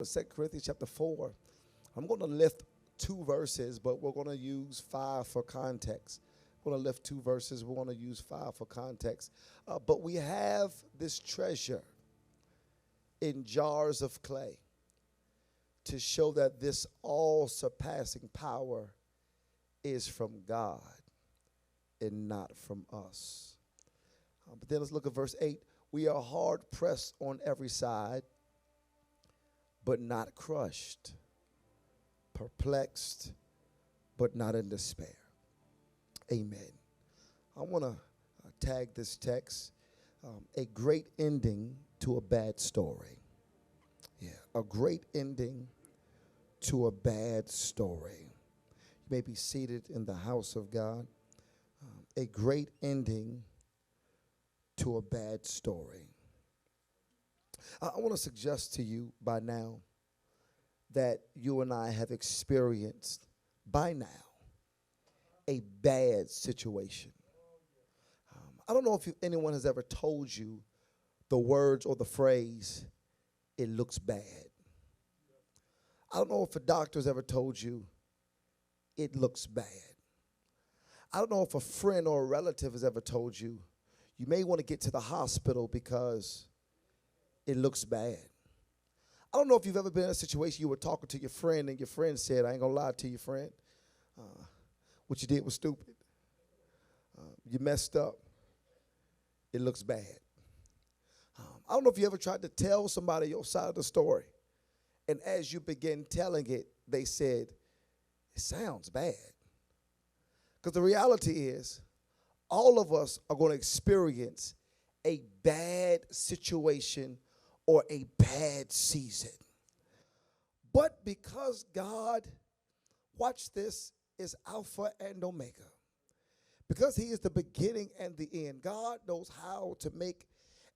2 Corinthians chapter 4. I'm going to lift two verses, but we're going to use five for context. We're going to lift two verses. We're going to use five for context. But we have this treasure in jars of clay to show that this all-surpassing power is from God and not from us. But then let's look at verse 8. We are hard pressed on every side, but not crushed, perplexed, but not in despair. Amen. I want to tag this text, a great ending to a bad story. Yeah, a great ending to a bad story. You may be seated in the house of God. A great ending to a bad story. I want to suggest to you by now that you and I have experienced by now a bad situation. I don't know if anyone has ever told you the words or the phrase, "it looks bad." I don't know if a doctor has ever told you, "it looks bad." I don't know if a friend or a relative has ever told you, "you may want to get to the hospital because it looks bad." I don't know if you've ever been in a situation you were talking to your friend and your friend said, "I ain't going to lie to you, friend. What you did was stupid. You messed up. It looks bad." I don't know if you ever tried to tell somebody your side of the story, and as you begin telling it, they said, "it sounds bad." Because the reality is, all of us are going to experience a bad situation or a bad season. But because God, watch this, is Alpha and Omega, because he is the beginning and the end, God knows how to make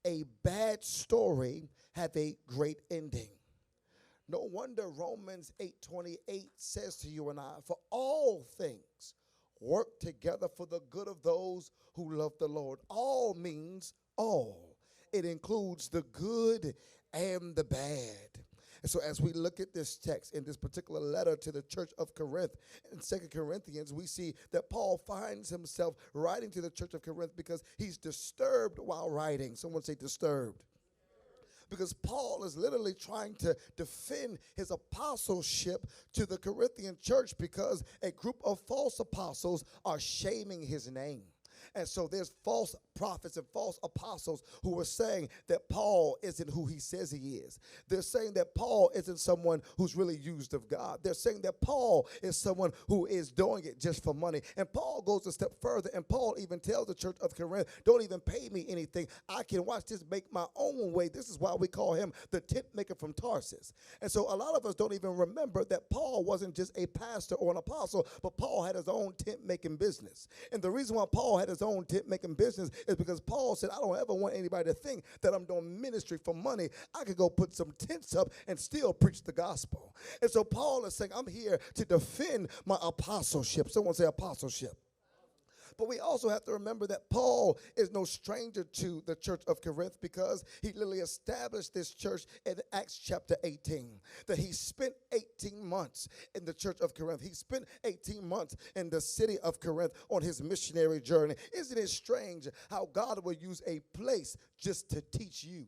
a bad story have a great ending. No wonder Romans 8:28 says to you and I, "For all things work together for the good of those who love the Lord." All means all. It includes the good and the bad. And so as we look at this text in this particular letter to the church of Corinth, in 2 Corinthians, we see that Paul finds himself writing to the church of Corinth because he's disturbed while writing. Someone say disturbed. Because Paul is literally trying to defend his apostleship to the Corinthian church because a group of false apostles are shaming his name. And so there's false prophets and false apostles who are saying that Paul isn't who he says he is. They're saying that Paul isn't someone who's really used of God. They're saying that Paul is someone who is doing it just for money. And Paul goes a step further, and Paul even tells the church of Corinth, "don't even pay me anything. I can, watch this, make my own way." This is why we call him the tent maker from Tarsus. And so a lot of us don't even remember that Paul wasn't just a pastor or an apostle, but Paul had his own tent making business. And the reason why Paul had his own tent making business is because Paul said, "I don't ever want anybody to think that I'm doing ministry for money. I could go put some tents up and still preach the gospel." And so Paul is saying, "I'm here to defend my apostleship." Someone say apostleship. But we also have to remember that Paul is no stranger to the church of Corinth, because he literally established this church in Acts chapter 18. That he spent 18 months in the church of Corinth. He spent 18 months in the city of Corinth on his missionary journey. Isn't it strange how God will use a place just to teach you?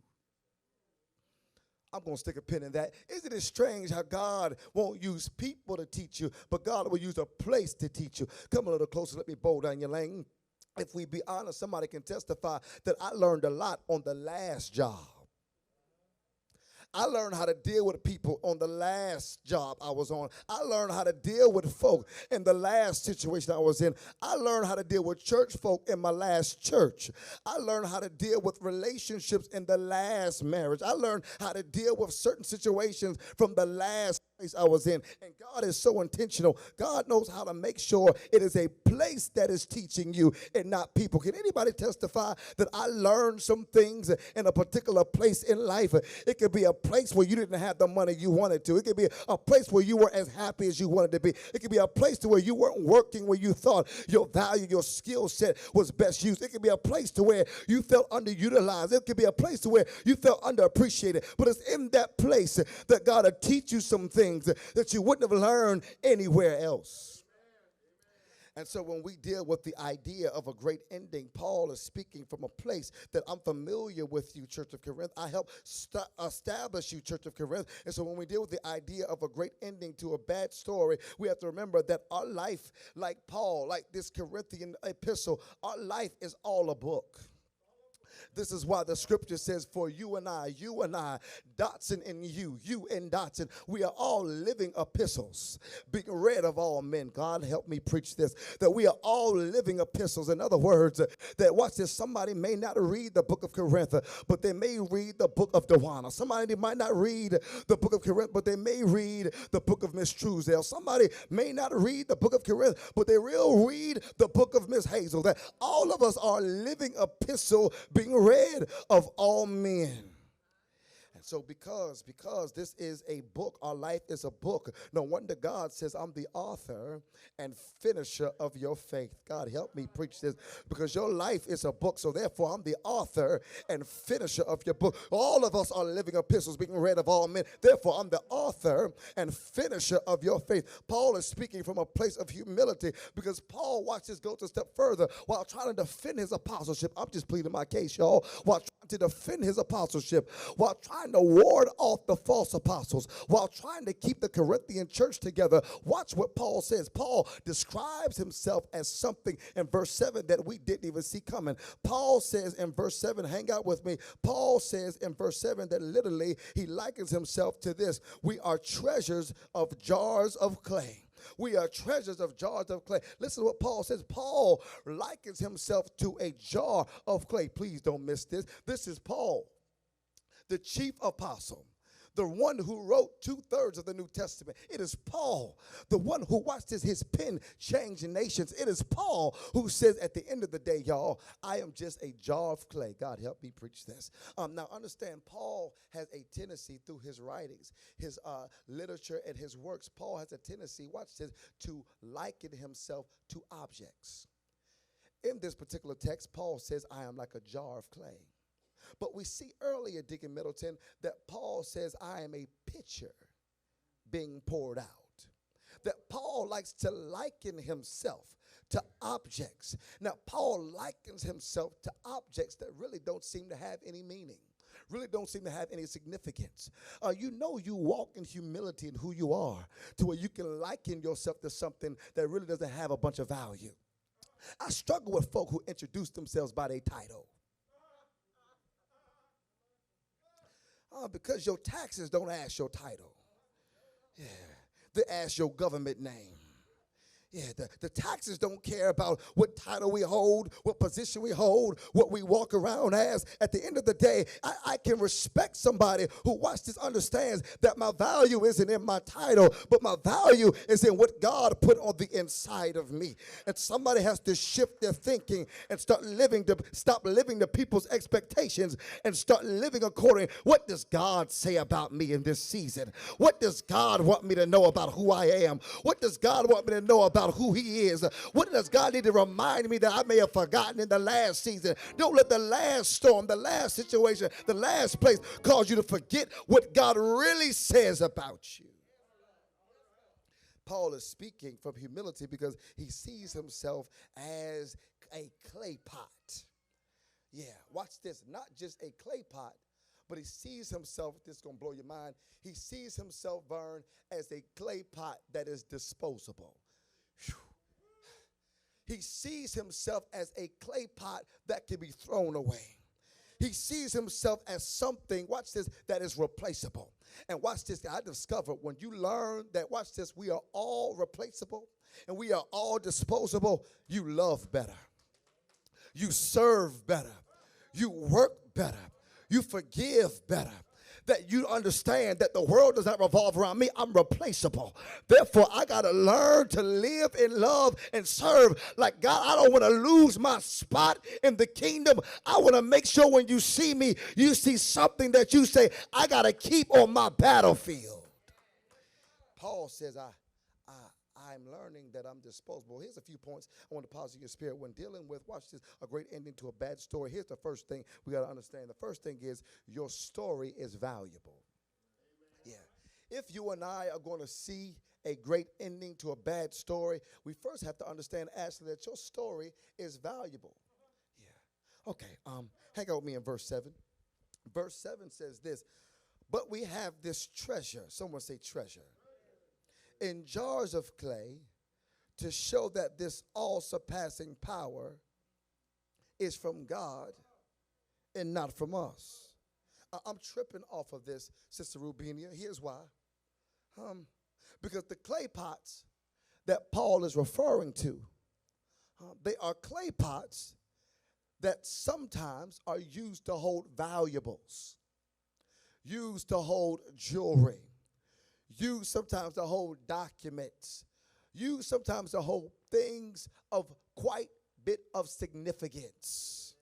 I'm going to stick a pin in that. Isn't it strange how God won't use people to teach you, but God will use a place to teach you? Come a little closer. Let me bow down your lane. If we be honest, somebody can testify that I learned a lot on the last job. I learned how to deal with people on the last job I was on. I learned how to deal with folk in the last situation I was in. I learned how to deal with church folk in my last church. I learned how to deal with relationships in the last marriage. I learned how to deal with certain situations from the last place I was in. And God is so intentional. God knows how to make sure it is a place that is teaching you and not people. Can anybody testify that I learned some things in a particular place in life? It could be a place where you didn't have the money you wanted to. It could be a place where you weren't as happy as you wanted to be. It could be a place to where you weren't working where you thought your value, your skill set was best used. It could be a place to where you felt underutilized. It could be a place to where you felt underappreciated. But it's in that place that God will teach you some things that you wouldn't have learned anywhere else. And so when we deal with the idea of a great ending, Paul is speaking from a place that I'm familiar with you, Church of Corinth. I help establish you, Church of Corinth. And so when we deal with the idea of a great ending to a bad story, we have to remember that our life, like Paul, like this Corinthian epistle, our life is all a book. This is why the scripture says, for you and I, Dotson and you and Dotson, we are all living epistles, being read of all men. God help me preach this, that we are all living epistles. In other words, that watch this, somebody may not read the book of Corinth, but they may read the book of Dewana. Somebody might not read the book of Corinth, but they may read the book of Miss Truesdale. Somebody may not read the book of Corinth, but they will read the book of Miss Hazel. That all of us are living epistle being read of all men. And so because this is a book, our life is a book, no wonder God says, I'm the author and finisher of your faith. God help me preach this, because your life is a book, so therefore I'm the author and finisher of your book. All of us are living epistles being read of all men. Therefore I'm the author and finisher of your faith. Paul is speaking from a place of humility, because Paul, watch this, goes a step further. While trying to defend his apostleship, I'm just pleading my case, y'all, while trying to defend his apostleship, while trying to ward off the false apostles, while trying to keep the Corinthian church together, watch what Paul says. Paul describes himself as something in verse 7 that we didn't even see coming. Paul says in verse 7, hang out with me, Paul says in verse 7 that literally he likens himself to this: we are treasures of jars of clay. We are treasures of jars of clay. Listen to what Paul says. Paul likens himself to a jar of clay. Please don't miss this. This is Paul, the chief apostle, the one who wrote 2/3 of the New Testament. It is Paul, the one who watched his pen change nations. It is Paul who says at the end of the day, y'all, I am just a jar of clay. God help me preach this. Now understand, Paul has a tendency through his writings, his literature and his works, Paul has a tendency, watch this, to liken himself to objects. In this particular text, Paul says, I am like a jar of clay. But we see earlier, Deacon Middleton, that Paul says, I am a pitcher being poured out. That Paul likes to liken himself to objects. Now, Paul likens himself to objects that really don't seem to have any meaning, really don't seem to have any significance. You know you walk in humility in who you are, to where you can liken yourself to something that really doesn't have a bunch of value. I struggle with folk who introduce themselves by their title. Because your taxes don't ask your title. Yeah, they ask your government name. Yeah, the taxes don't care about what title we hold, what position we hold, what we walk around as. At the end of the day, I can respect somebody who, watch this, understands that my value isn't in my title, but my value is in what God put on the inside of me. And somebody has to shift their thinking and stop living to people's expectations and start living according. What does God say about me in this season? What does God want me to know about who I am? What does God want me to know about who he is? What does God need to remind me that I may have forgotten in the last season? Don't let the last storm, the last situation, the last place cause you to forget what God really says about you. Paul is speaking from humility because he sees himself as a clay pot. Yeah, watch this. Not just a clay pot, but he sees himself, this is going to blow your mind, he sees himself, Vern, as a clay pot that is disposable. He sees himself as a clay pot that can be thrown away. He sees himself as something, watch this, that is replaceable. And watch this, I discovered when you learn that, watch this, we are all replaceable and we are all disposable, you love better. You serve better. You work better. You forgive better. that you understand that the world does not revolve around me. I'm replaceable. Therefore, I got to learn to live in love and serve like God. I don't want to lose my spot in the kingdom. I want to make sure when you see me, you see something that you say, I got to keep on my battlefield. Paul says, I'm learning that I'm disposable. Here's a few points I want to pause in your spirit when dealing with, watch this, a great ending to a bad story. Here's the first thing we got to understand. The first thing is your story is valuable. Yeah. If you and I are going to see a great ending to a bad story, we first have to understand, Ashley, that your story is valuable. Yeah. Okay. Hang out with me in verse 7. Verse 7 says this, but we have this treasure. Someone say treasure. In jars of clay, to show that this all-surpassing power is from God and not from us. I'm tripping off of this, Sister Rubinia. Here's why. Because the clay pots that Paul is referring to, they are clay pots that sometimes are used to hold valuables, used to hold jewelry, used sometimes to hold documents, used sometimes to hold things of quite bit of significance.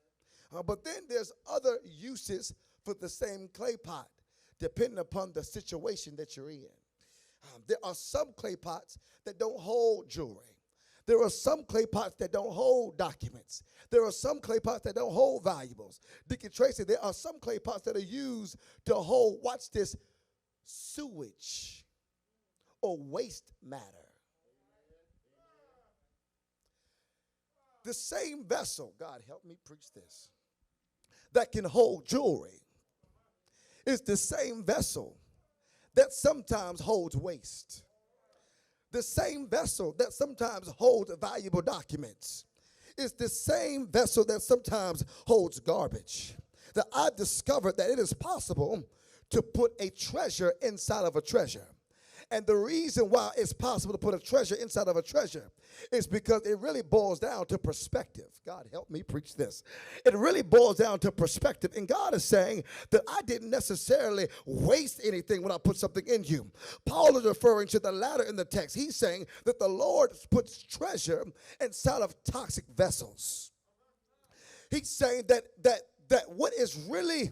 But then there's other uses for the same clay pot, depending upon the situation that you're in. There are some clay pots that don't hold jewelry. There are some clay pots that don't hold documents. There are some clay pots that don't hold valuables. Deacon Tracy, there are some clay pots that are used to hold, watch this, sewage or waste matter. The same vessel, God help me preach this, that can hold jewelry is the same vessel that sometimes holds waste. The same vessel that sometimes holds valuable documents is the same vessel that sometimes holds garbage. That I've discovered that it is possible to put a treasure inside of a treasure. And the reason why it's possible to put a treasure inside of a treasure is because it really boils down to perspective. God help me preach this. It really boils down to perspective. And God is saying that I didn't necessarily waste anything when I put something in you. Paul is referring to the latter in the text. He's saying that the Lord puts treasure inside of toxic vessels. He's saying that what is really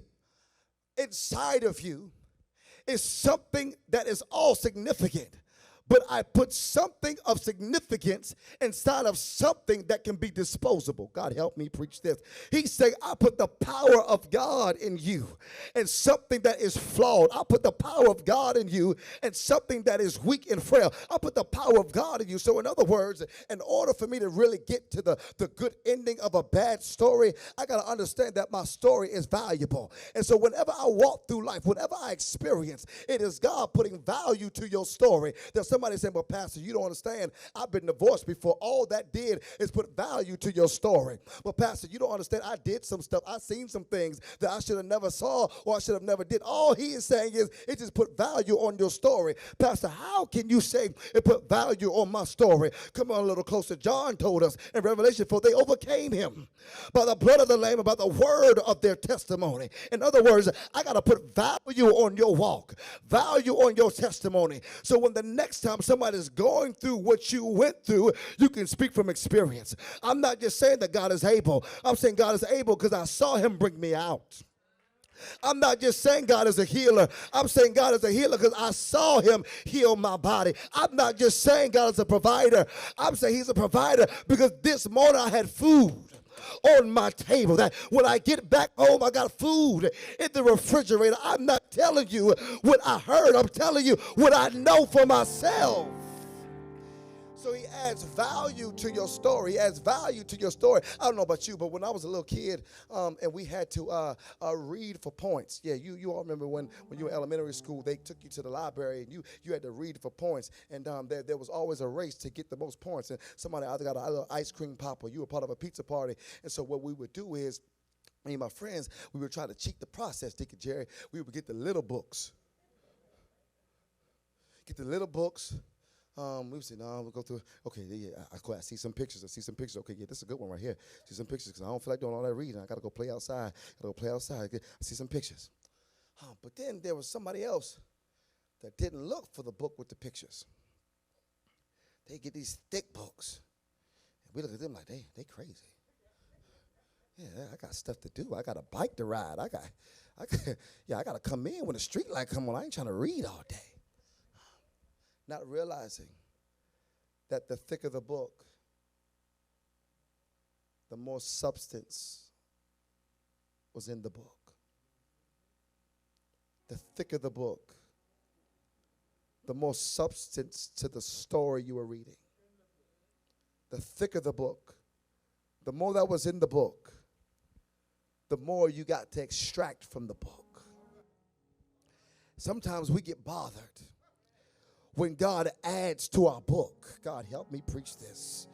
inside of you is something that is all significant. But I put something of significance inside of something that can be disposable. God help me preach this. He's saying I put the power of God in you and something that is flawed. I put the power of God in you and something that is weak and frail. I put the power of God in you. So in other words, in order for me to really get to the good ending of a bad story, I got to understand that my story is valuable. And so whenever I walk through life, whatever I experience, it is God putting value to your story. There's somebody saying, but Pastor, you don't understand. I've been divorced before. All that did is put value to your story. But Pastor, you don't understand. I did some stuff. I seen some things that I should have never saw or I should have never did. All he is saying is it just put value on your story. Pastor, how can you say it put value on my story? Come on a little closer. John told us in Revelation 4, they overcame him by the blood of the Lamb and by the word of their testimony. In other words, I got to put value on your walk, value on your testimony. So when the next time somebody's going through what you went through, you can speak from experience. I'm not just saying that God is able. I'm saying God is able because I saw him bring me out. I'm not just saying God is a healer. I'm saying God is a healer because I saw him heal my body. I'm not just saying God is a provider. I'm saying he's a provider because this morning I had food on my table, that when I get back home I got food in the refrigerator. I'm not telling you what I heard. I'm telling you what I know for myself. So he adds value to your story. He adds value to your story. I don't know about you, but when I was a little kid and we had to read for points. Yeah, you all remember when you were in elementary school, they took you to the library and you had to read for points. And there was always a race to get the most points. And somebody either got a little ice cream pop or you were part of a pizza party. And so what we would do is, me and my friends, we would try to cheat the process, Deacon Jerry. We would get the little books. Get the little books. We would say, no, we'll go through. Okay, yeah, I see some pictures. Okay, yeah, this is a good one right here. See some pictures because I don't feel like doing all that reading. I got to go play outside. I see some pictures. But then there was somebody else that didn't look for the book with the pictures. They get these thick books. And we look at them like, they crazy. Yeah, I got stuff to do. I got a bike to ride. I got to come in when the street light come on. I ain't trying to read all day. Not realizing that the thicker the book, the more substance was in the book. The thicker the book, the more substance to the story you were reading. The thicker the book, the more that was in the book, the more you got to extract from the book. Sometimes we get bothered when God adds to our book. God, help me preach this.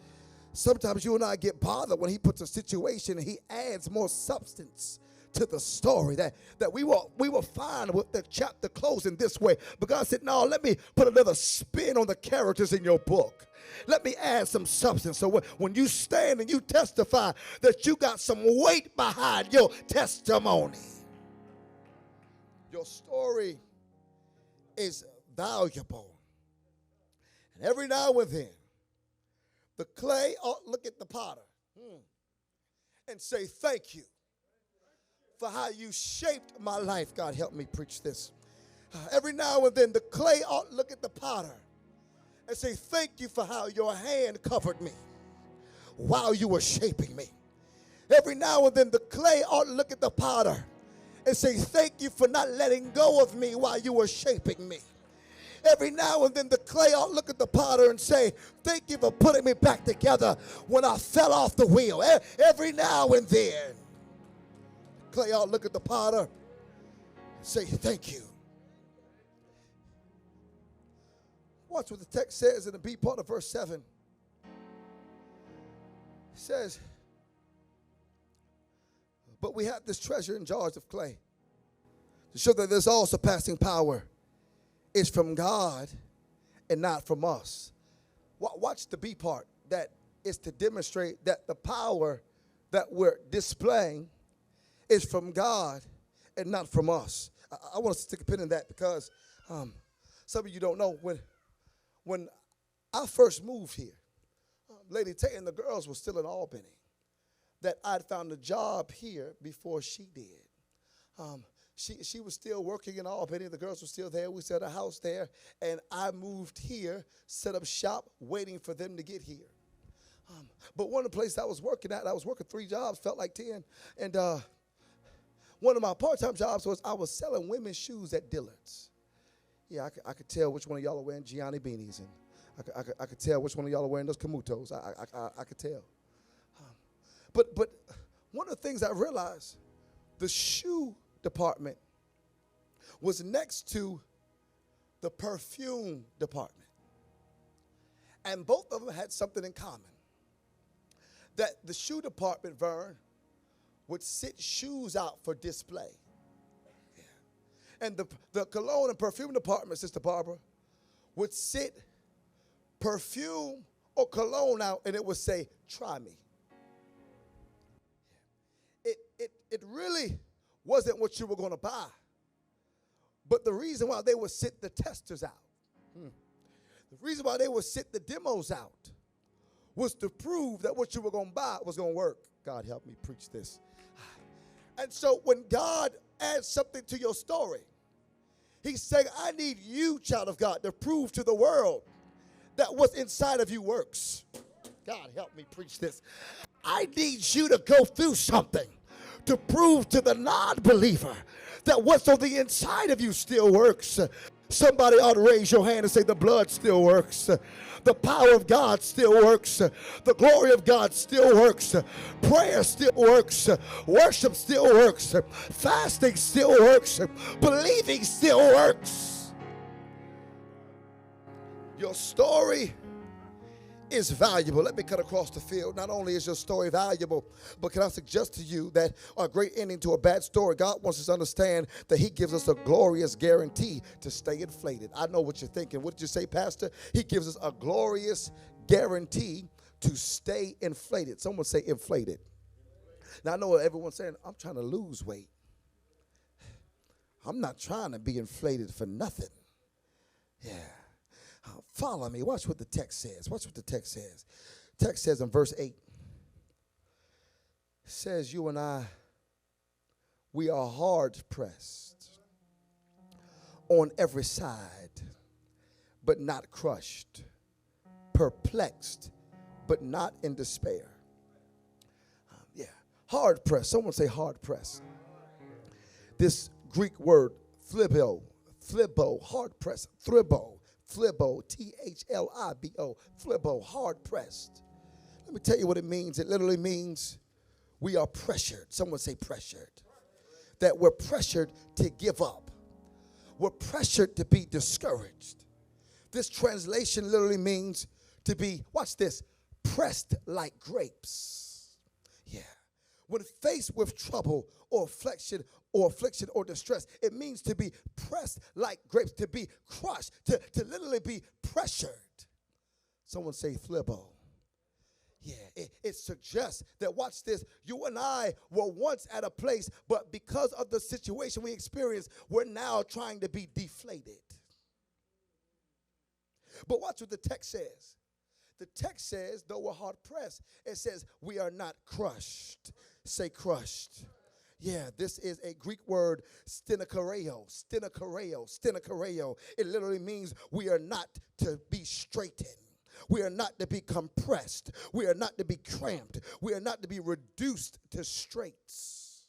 Sometimes you and I get bothered when he puts a situation and he adds more substance to the story that we will find with the chapter closing this way. But God said, no, let me put another spin on the characters in your book. Let me add some substance. So when you stand and you testify that you got some weight behind your testimony. Your story is valuable. And every now and then, the clay ought look at the potter and say, thank you for how you shaped my life. God, help me preach this. Every now and then, the clay ought look at the potter and say, thank you for how your hand covered me while you were shaping me. Every now and then, the clay ought look at the potter and say, thank you for not letting go of me while you were shaping me. Every now and then, the clay ought look at the potter and say, thank you for putting me back together when I fell off the wheel. Every now and then, clay ought look at the potter and say, thank you. Watch what the text says in the B part of verse 7. It says, but we have this treasure in jars of clay to show that this all surpassing power is from God and not from us. Watch the B part. That is to demonstrate that the power that we're displaying is from God and not from us. I want to stick a pin in that because some of you don't know, when I first moved here, Lady Tay and the girls were still in Albany, that I'd found a job here before she did. She was still working in Albany. The girls were still there. We set a house there. And I moved here, set up shop, waiting for them to get here. But one of the places I was working at, I was working 3 jobs, felt like 10. And one of my part-time jobs was I was selling women's shoes at Dillard's. Yeah, I could tell which one of y'all are wearing Gianni beanies. And I could tell which one of y'all are wearing those Camutos. I could tell. But one of the things I realized, the shoe department was next to the perfume department. And both of them had something in common. That the shoe department, Vern, would sit shoes out for display. Yeah. And the cologne and perfume department, Sister Barbara, would sit perfume or cologne out and it would say, try me. It really wasn't what you were going to buy. But the reason why they would sit the testers out, the reason why they would sit the demos out was to prove that what you were going to buy was going to work. God help me preach this. And so when God adds something to your story, he's saying, I need you, child of God, to prove to the world that what's inside of you works. God help me preach this. I need you to go through something to prove to the non-believer that what's on the inside of you still works. Somebody ought to raise your hand and say the blood still works. The power of God still works. The glory of God still works. Prayer still works. Worship still works. Fasting still works. Believing still works. Your story is valuable. Let me cut across the field. Not only is your story valuable, but can I suggest to you that a great ending to a bad story, God wants us to understand that he gives us a glorious guarantee to stay inflated. I know what you're thinking. What did you say, Pastor? He gives us a glorious guarantee to stay inflated. Someone say inflated. Now, I know what everyone's saying. I'm trying to lose weight. I'm not trying to be inflated for nothing. Yeah. Follow me. Watch what the text says. Watch what the text says. Text says in verse 8, says you and I, we are hard pressed on every side, but not crushed, perplexed, but not in despair. Hard pressed. Someone say hard pressed. This Greek word, phlibo, hard pressed, thribo, Thlibo, phlibo, hard pressed. Let me tell you what it means. It literally means we are pressured. Someone say pressured. That we're pressured to give up. We're pressured to be discouraged. This translation literally means to be, watch this, pressed like grapes. Yeah. When faced with trouble or affliction or distress, it means to be pressed like grapes, to be crushed, to literally be pressured. Someone say phlibo. Yeah, it suggests that, watch this, you and I were once at a place, but because of the situation we experienced, we're now trying to be deflated. But watch what the text says. The text says, though we're hard pressed, it says we are not crushed. Say crushed. Yeah, this is a Greek word, stenokareo. It literally means we are not to be straightened. We are not to be compressed. We are not to be cramped. We are not to be reduced to straits.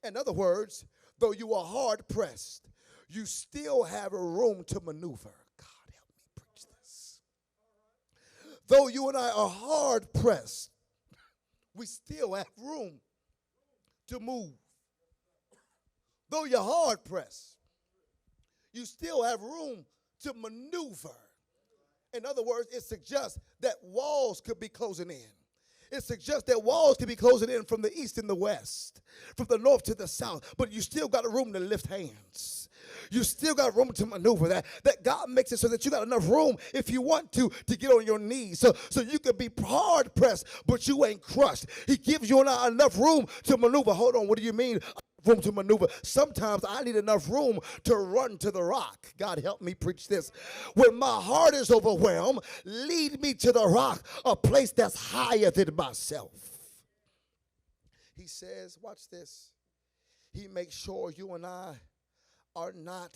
In other words, though you are hard pressed, you still have a room to maneuver. God, help me preach this. Though you and I are hard pressed, we still have room to move. Though you're hard pressed, you still have room to maneuver. In other words, it suggests that walls could be closing in. It suggests that walls could be closing in from the east and the west, from the north to the south, but you still got a room to lift hands. You still got room to maneuver. That God makes it so that you got enough room if you want to get on your knees. So you can be hard pressed, but you ain't crushed. He gives you enough room to maneuver. Hold on, what do you mean? Room to maneuver. Sometimes I need enough room to run to the rock. God help me preach this. When my heart is overwhelmed, lead me to the rock, a place that's higher than myself. He says, watch this. He makes sure you and I are not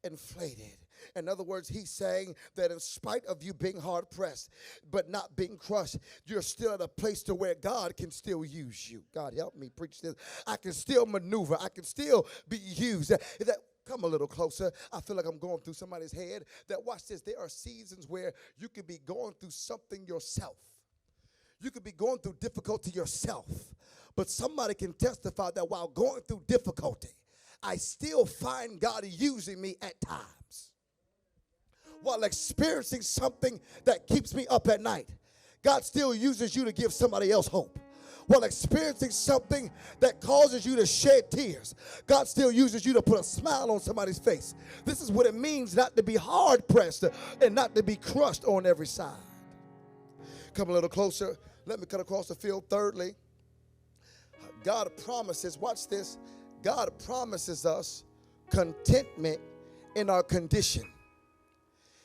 inflated. In other words, he's saying that in spite of you being hard pressed but not being crushed, you're still at a place to where God can still use you. God help me preach this. I can still maneuver. I can still be used. Come a little closer. I feel like I'm going through somebody's head. That, watch this, there are seasons where you could be going through something yourself. You could be going through difficulty yourself. But somebody can testify that while going through difficulty, I still find God using me at times. While experiencing something that keeps me up at night, God still uses you to give somebody else hope. While experiencing something that causes you to shed tears, God still uses you to put a smile on somebody's face. This is what it means not to be hard pressed and not to be crushed on every side. Come a little closer. Let me cut across the field. Thirdly, God promises, watch this, God promises us contentment in our condition.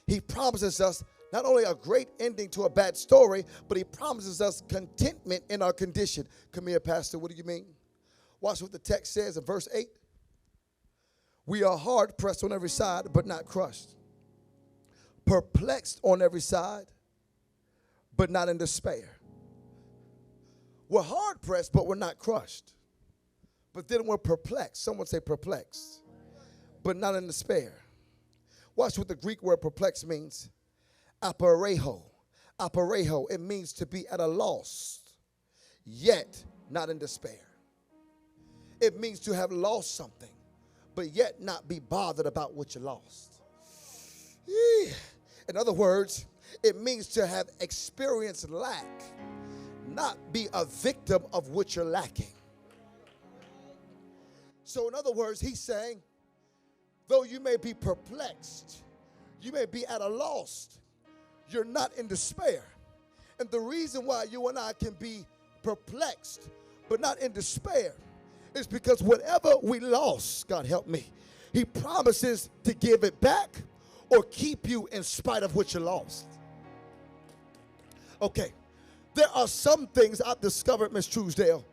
He promises us not only a great ending to a bad story, but he promises us contentment in our condition. Come here, Pastor, what do you mean? Watch what the text says in verse 8. We are hard pressed on every side, but not crushed. Perplexed on every side, but not in despair. We're hard pressed, but we're not crushed. But then we're perplexed. Someone say perplexed, but not in despair. Watch what the Greek word perplexed means. Apareho. It means to be at a loss, yet not in despair. It means to have lost something, but yet not be bothered about what you lost. In other words, it means to have experienced lack, not be a victim of what you're lacking. So in other words, he's saying, though you may be perplexed, you may be at a loss, you're not in despair. And the reason why you and I can be perplexed but not in despair is because whatever we lost, God help me, He promises to give it back or keep you in spite of what you lost. Okay, there are some things I've discovered, Miss Truesdale,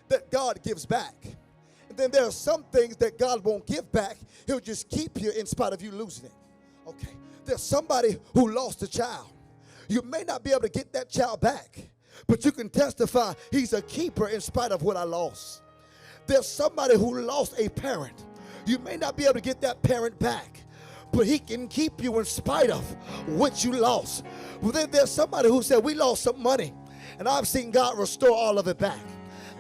that God gives back. And then there are some things that God won't give back. He'll just keep you in spite of you losing it. Okay, there's somebody who lost a child. You may not be able to get that child back, but you can testify he's a keeper in spite of what I lost. There's somebody who lost a parent. You may not be able to get that parent back, but he can keep you in spite of what you lost. Well, then there's somebody who said, we lost some money, and I've seen God restore all of it back.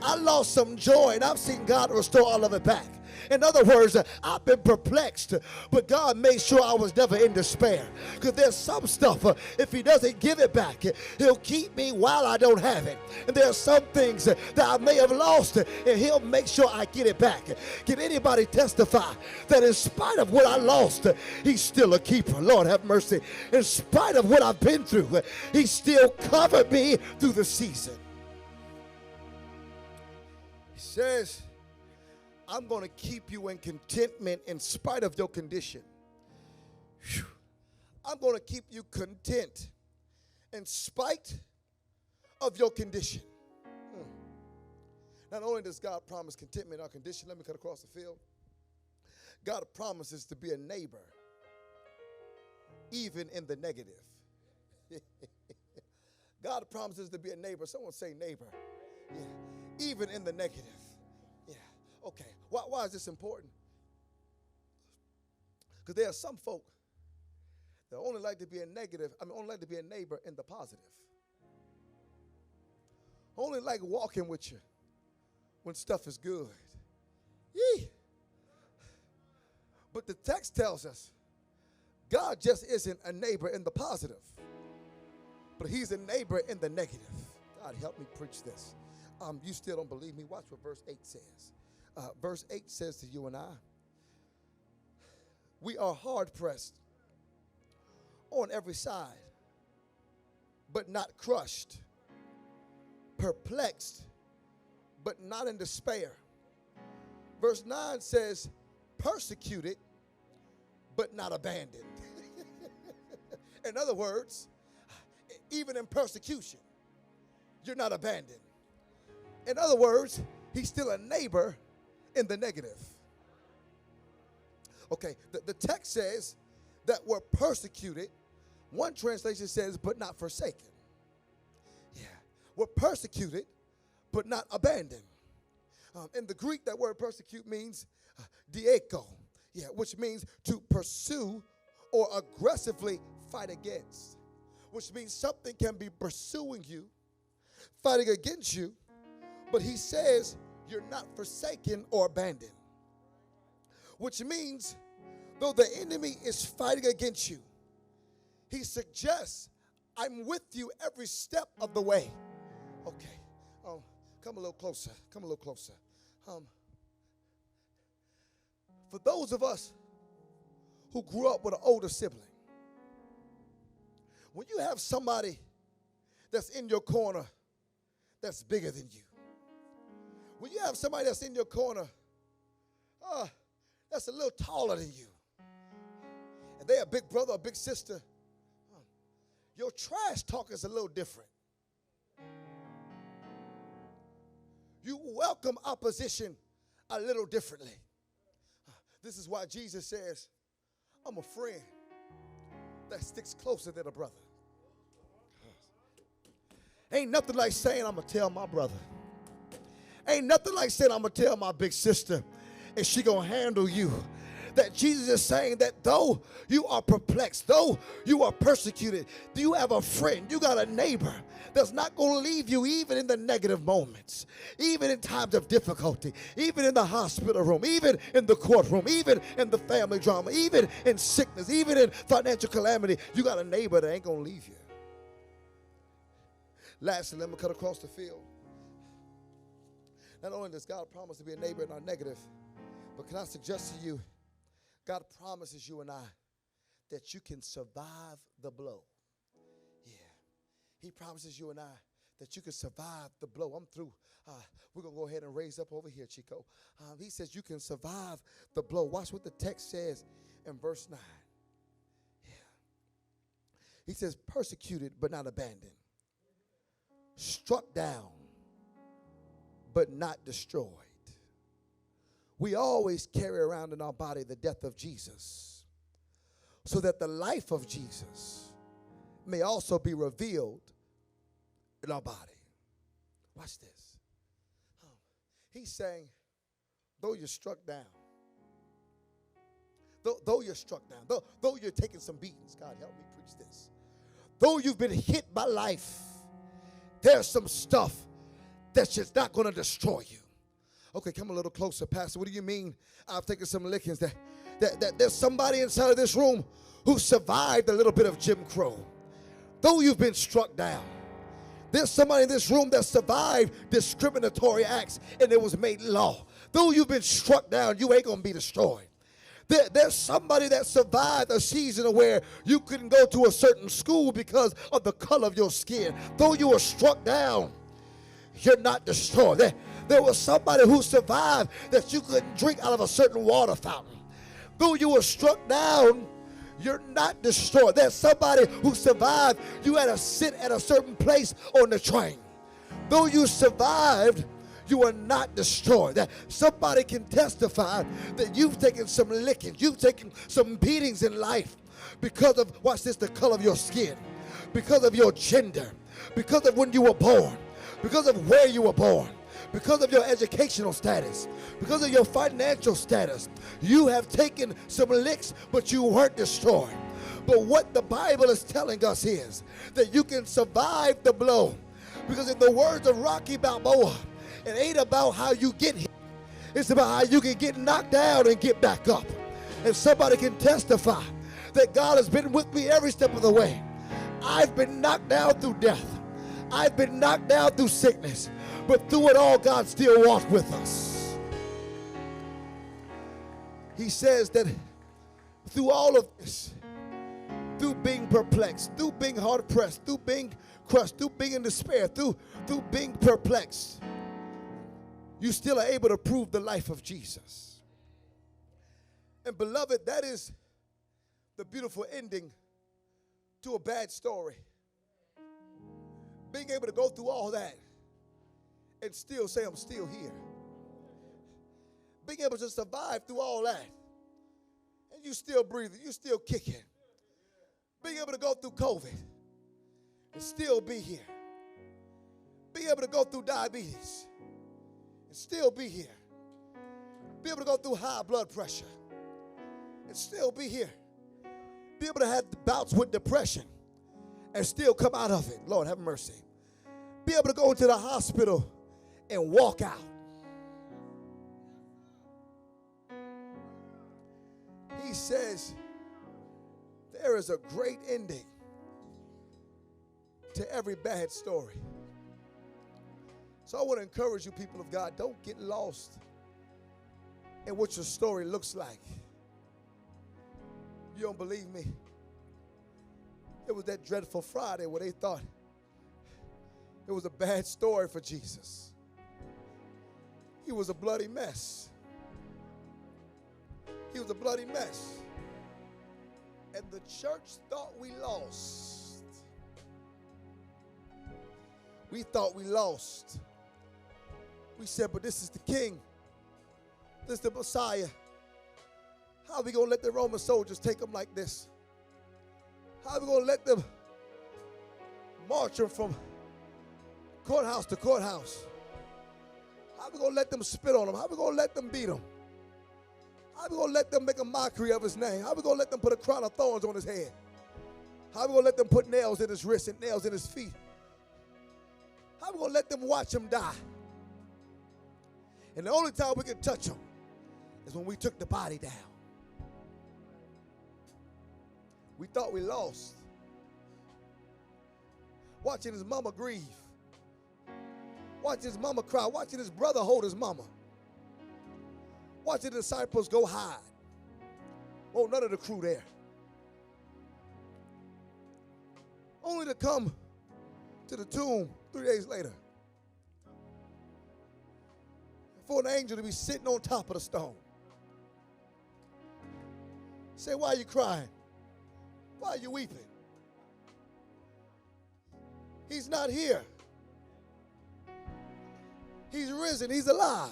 I lost some joy, and I've seen God restore all of it back. In other words, I've been perplexed, but God made sure I was never in despair. Because there's some stuff, if he doesn't give it back, he'll keep me while I don't have it. And there are some things that I may have lost, and he'll make sure I get it back. Can anybody testify that in spite of what I lost, he's still a keeper? Lord have mercy. In spite of what I've been through, he still covered me through the season. He says, I'm going to keep you in contentment in spite of your condition. Whew. I'm going to keep you content in spite of your condition. Not only does God promise contentment in our condition, let me cut across the field. God promises to be a neighbor, even in the negative. God promises to be a neighbor. Someone say neighbor. Yeah. Even in the negative. Yeah. Okay. Why is this important? Because there are some folk that only like to be a only like to be a neighbor in the positive. Only like walking with you when stuff is good. Yee. But the text tells us God just isn't a neighbor in the positive, but he's a neighbor in the negative. God help me preach this. You still don't believe me? Watch what verse 8 says. Verse 8 says to you and I, we are hard pressed on every side, but not crushed, perplexed, but not in despair. Verse 9 says, persecuted, but not abandoned. In other words, even in persecution, you're not abandoned. In other words, he's still a neighbor in the negative. Okay, the text says that we're persecuted. One translation says, but not forsaken. Yeah, we're persecuted, but not abandoned. In the Greek, that word persecute means dieko, which means to pursue or aggressively fight against, which means something can be pursuing you, fighting against you, but he says you're not forsaken or abandoned, which means though the enemy is fighting against you, he suggests, I'm with you every step of the way. Okay, come a little closer, for those of us who grew up with an older sibling, when you have somebody that's in your corner that's bigger than you, when you have somebody that's in your corner that's a little taller than you, and they're a big brother or big sister, your trash talk is a little different. You welcome opposition a little differently. This is why Jesus says, I'm a friend that sticks closer than a brother. Ain't nothing like saying, I'm going to tell my brother. Ain't nothing like saying, I'm going to tell my big sister, and she going to handle you. That Jesus is saying that though you are perplexed, though you are persecuted, you have a friend, you got a neighbor that's not going to leave you even in the negative moments, even in times of difficulty, even in the hospital room, even in the courtroom, even in the family drama, even in sickness, even in financial calamity. You got a neighbor that ain't going to leave you. Lastly, let me cut across the field. Not only does God promise to be a neighbor in our negative, but can I suggest to you, God promises you and I that you can survive the blow. Yeah. He promises you and I that you can survive the blow. I'm through. We're going to go ahead and raise up over here, Chico. He says you can survive the blow. Watch what the text says in verse 9. Yeah. He says, persecuted but not abandoned, struck down but not destroyed. We always carry around in our body the death of Jesus, so that the life of Jesus may also be revealed in our body. Watch this. He's saying, though you're struck down, though you're struck down, though you're taking some beatings, God help me preach this. Though you've been hit by life, there's some stuff that's just not going to destroy you. Okay, come a little closer, Pastor. What do you mean I've taken some lickings? That there's somebody inside of this room who survived a little bit of Jim Crow. Though you've been struck down, there's somebody in this room that survived discriminatory acts and it was made law. Though you've been struck down, you ain't going to be destroyed. There's somebody that survived a season where you couldn't go to a certain school because of the color of your skin. Though you were struck down, you're not destroyed. There was somebody who survived that you couldn't drink out of a certain water fountain. Though you were struck down, you're not destroyed. There's somebody who survived. You had to sit at a certain place on the train. Though you survived, you are not destroyed. That somebody can testify that you've taken some lickings, you've taken some beatings in life because of, watch this, the color of your skin, because of your gender, because of when you were born, because of where you were born, because of your educational status, because of your financial status. You have taken some licks, but you weren't destroyed. But what the Bible is telling us is that you can survive the blow. Because in the words of Rocky Balboa, it ain't about how you get hit. It's about how you can get knocked down and get back up. And somebody can testify that God has been with me every step of the way. I've been knocked down through death. I've been knocked down through sickness. But through it all, God still walked with us. He says that through all of this, through being perplexed, through being hard-pressed, through being crushed, through being in despair, through being perplexed, you still are able to prove the life of Jesus. And beloved, that is the beautiful ending to a bad story. Being able to go through all that and still say, I'm still here. Being able to survive through all that and you still breathing, you still kicking. Being able to go through COVID and still be here. Being able to go through diabetes and still be here. Be able to go through high blood pressure and still be here. Be able to have bouts with depression and still come out of it. Lord, have mercy. Be able to go into the hospital and walk out. He says there is a great ending to every bad story. So I want to encourage you, people of God, don't get lost in what your story looks like. You don't believe me? It was that dreadful Friday where they thought it was a bad story for Jesus. He was a bloody mess. He was a bloody mess. And the church thought we lost. We thought we lost. We said, but this is the King. This is the Messiah. How are we going to let the Roman soldiers take him like this? How are we going to let them march him from courthouse to courthouse? How are we going to let them spit on him? How are we going to let them beat him? How are we going to let them make a mockery of his name? How are we going to let them put a crown of thorns on his head? How are we going to let them put nails in his wrists and nails in his feet? How are we going to let them watch him die? And the only time we could touch him is when we took the body down. We thought we lost. Watching his mama grieve. Watching his mama cry. Watching his brother hold his mama. Watching the disciples go hide. Oh, none of the crew there. Only to come to the tomb 3 days later, for an angel to be sitting on top of the stone. Say, why are you crying? Why are you weeping? He's not here. He's risen. He's alive.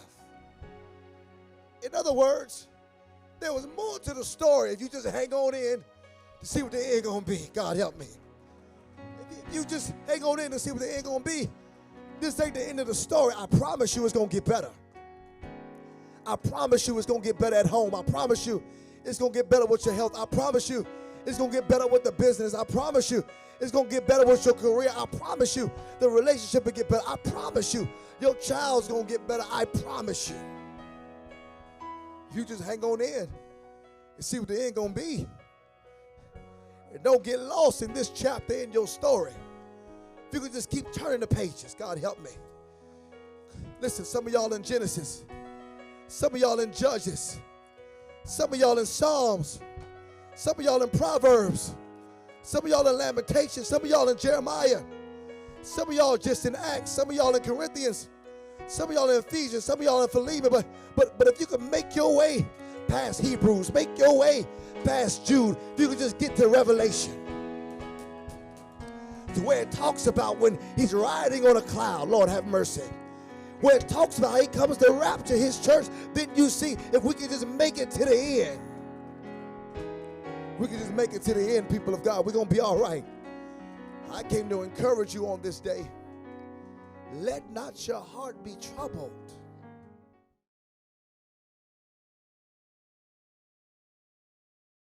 In other words, there was more to the story if you just hang on in to see what the end going to be. God help me. If you just hang on in to see what the end going to be, this ain't the end of the story. I promise you it's going to get better. I promise you it's going to get better at home. I promise you it's going to get better with your health. I promise you it's going to get better with the business. I promise you it's going to get better with your career. I promise you the relationship will get better. I promise you your child's going to get better. I promise you. If you just hang on in and see what the end going to be. And don't get lost in this chapter in your story. If you could just keep turning the pages, God help me. Listen, some of y'all in Genesis. Some of y'all in Judges. Some of y'all in Psalms. Some of y'all in Proverbs. Some of y'all in Lamentations. Some of y'all in Jeremiah. Some of y'all just in Acts. Some of y'all in Corinthians. Some of y'all in Ephesians. Some of y'all in Philemon. But if you could make your way past Hebrews, make your way past Jude, if you could just get to Revelation, to where it talks about when he's riding on a cloud, Lord have mercy, where it talks about how he comes to rapture his church, then you see, if we can just make it to the end, we can just make it to the end, people of God, we're going to be all right. I came to encourage you on this day. Let not your heart be troubled.